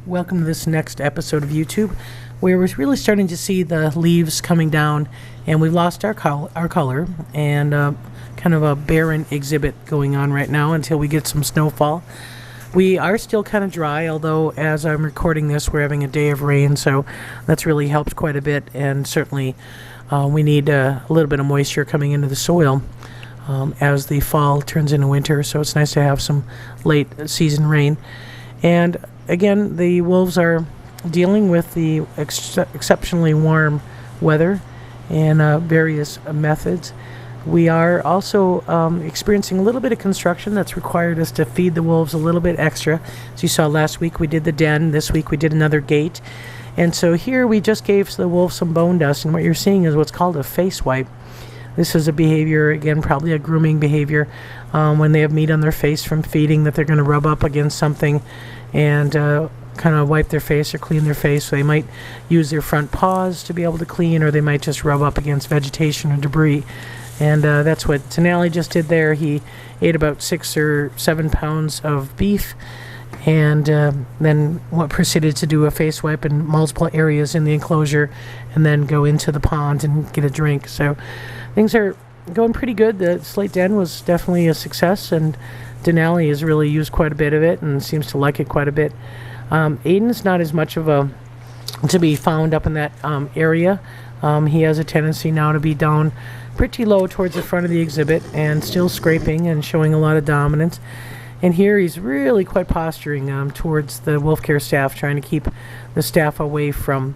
Welcome to this next episode of YouTube, where we're really starting to see the leaves coming down, and we've lost our color, and kind of a barren exhibit going on right now until we get some snowfall. We are still kind of dry, although as I'm recording this, we're having a day of rain, so that's really helped quite a bit, and certainly we need a little bit of moisture coming into the soil as the fall turns into winter, so it's nice to have some late season rain. And again, the wolves are dealing with the exceptionally warm weather and various methods. We are also experiencing a little bit of construction that's required us to feed the wolves a little bit extra. As you saw last week, we did the den. This week we did another gate. And so here we just gave the wolves some bone dust, and what you're seeing is what's called a face wipe. This is a behavior, again, probably a grooming behavior, when they have meat on their face from feeding, that they're going to rub up against something and kind of wipe their face or clean their face. So they might use their front paws to be able to clean, or they might just rub up against vegetation or debris. And that's what Tenali just did there. He ate about 6 or 7 pounds of beef, and then proceeded to do a face wipe in multiple areas in the enclosure, and then go into the pond and get a drink. So things are going pretty good. The slate den was definitely a success, and Denali has really used quite a bit of it and seems to like it quite a bit. Aiden's not as much of a to be found up in that area. He has a tendency now to be down pretty low towards the front of the exhibit and still scraping and showing a lot of dominance. And here he's really quite posturing towards the wolf care staff, trying to keep the staff away from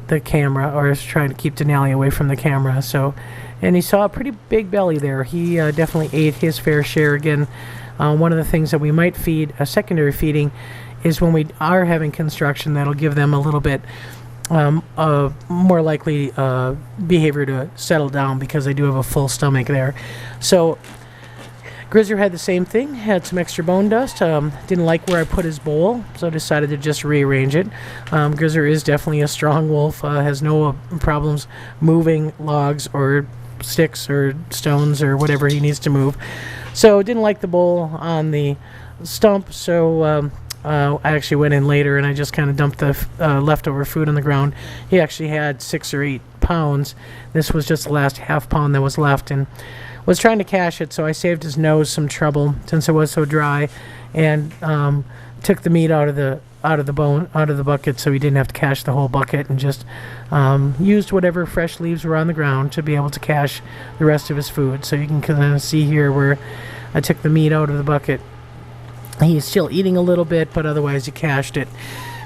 the camera, or is trying to keep Denali away from the camera. So, and he saw a pretty big belly there. He definitely ate his fair share. Again, one of the things that we might feed, a secondary feeding, is when we are having construction, that'll give them a little bit more likely behavior to settle down, because they do have a full stomach there. So Grizzer had the same thing, had some extra bone dust, didn't like where I put his bowl, so decided to just rearrange it. Grizzer is definitely a strong wolf, has no problems moving logs or sticks or stones or whatever he needs to move. So didn't like the bowl on the stump, so I actually went in later and I just kind of dumped the leftover food on the ground. He actually had 6 or 8 pounds. This was just the last half pound that was left, and was trying to cache it, so I saved his nose some trouble since it was so dry, and took the meat out of the bucket, so he didn't have to cache the whole bucket, and just used whatever fresh leaves were on the ground to be able to cache the rest of his food. So you can kind of see here where I took the meat out of the bucket. He's still eating a little bit, but otherwise he cached it.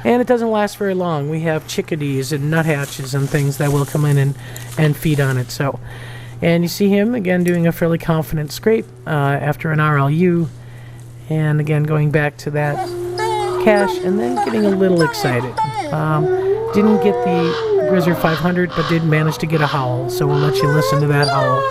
And it doesn't last very long. We have chickadees and nuthatches and things that will come in and feed on it. So, and you see him again doing a fairly confident scrape after an RLU, and again going back to that cache, and then getting a little excited. Didn't get the Grizzer 500, but did manage to get a howl, so we'll let you listen to that howl.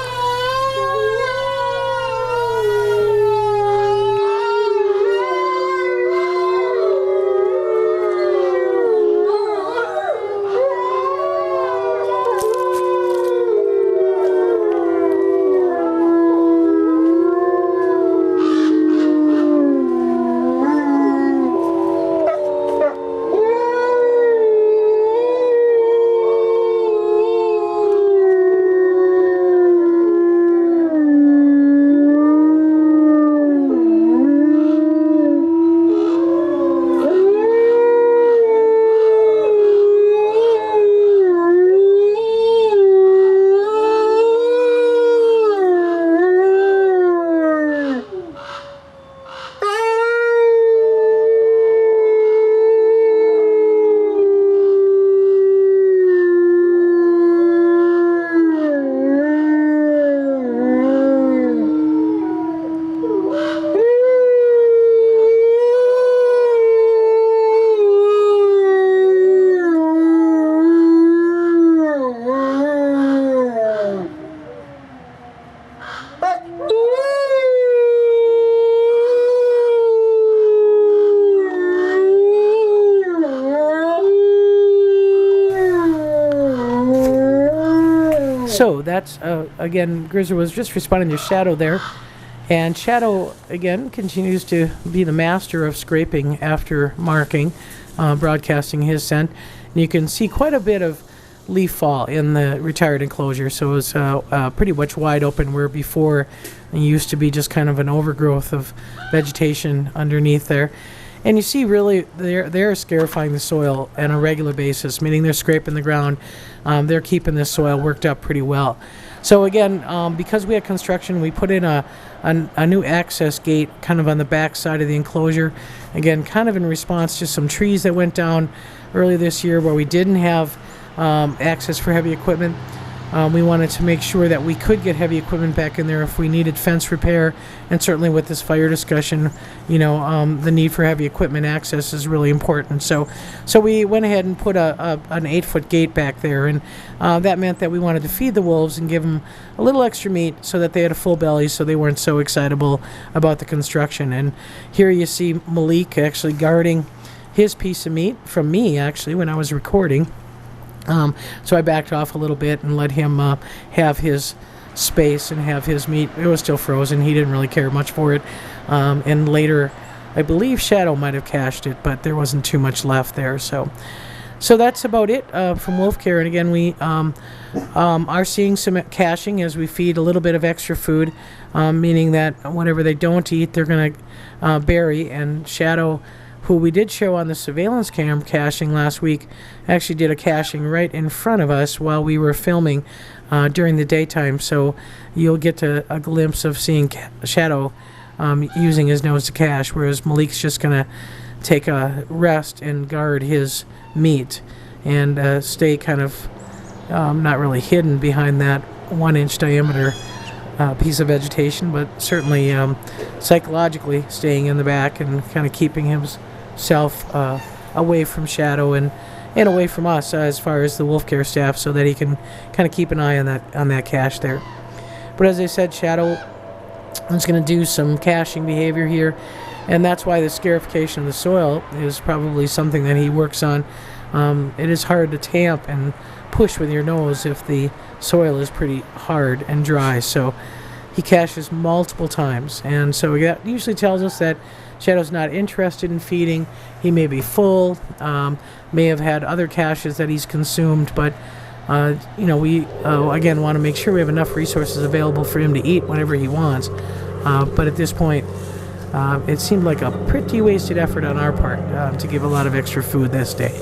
So that's, again, Grizzer was just responding to Shadow there. And Shadow, again, continues to be the master of scraping after marking. broadcasting his scent. And you can see quite a bit of leaf fall in the retired enclosure, so it's pretty much wide open, where before it used to be just kind of an overgrowth of vegetation underneath there. And you see really they're scarifying the soil on a regular basis, meaning they're scraping the ground. They're keeping this soil worked up pretty well. So again, because we had construction, we put in a new access gate kind of on the back side of the enclosure. Again, kind of in response to some trees that went down early this year where we didn't have access for heavy equipment. We wanted to make sure that we could get heavy equipment back in there if we needed fence repair, and certainly with this fire discussion, the need for heavy equipment access is really important. So we went ahead and put an 8-foot gate back there, and that meant that we wanted to feed the wolves and give them a little extra meat so that they had a full belly, so they weren't so excitable about the construction. And here you see Malik actually guarding his piece of meat from me, actually, when I was recording. So I backed off a little bit and let him have his space and have his meat. It was still frozen. He didn't really care much for it. And later, I believe Shadow might have cached it, but there wasn't too much left there. So that's about it from Wolf Care. And again, we are seeing some caching as we feed a little bit of extra food, meaning that whatever they don't eat, they're going to bury. And Shadow, who we did show on the surveillance cam caching last week, actually did a caching right in front of us while we were filming during the daytime. So you'll get a glimpse of seeing Shadow using his nose to cache, whereas Malik's just going to take a rest and guard his meat and stay kind of not really hidden behind that 1-inch diameter piece of vegetation, but certainly psychologically staying in the back and kind of keeping himself away from Shadow and away from us as far as the Wolf Care staff, so that he can kind of keep an eye on that cache there. But as I said, Shadow is going to do some caching behavior here, and that's why the scarification of the soil is probably something that he works on. It is hard to tamp and push with your nose if the soil is pretty hard and dry, so he caches multiple times, and so that usually tells us that Shadow's not interested in feeding. He may be full, may have had other caches that he's consumed, but we again want to make sure we have enough resources available for him to eat whenever he wants. But at this point, it seemed like a pretty wasted effort on our part to give a lot of extra food this day.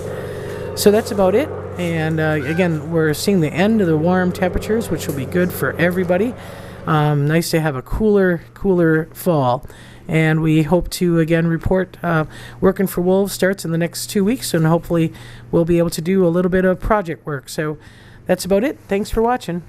So that's about it. And again, we're seeing the end of the warm temperatures, which will be good for everybody. Nice to have a cooler fall. And we hope to, again, report Working for Wolves starts in the next 2 weeks, and hopefully we'll be able to do a little bit of project work. So that's about it. Thanks for watching.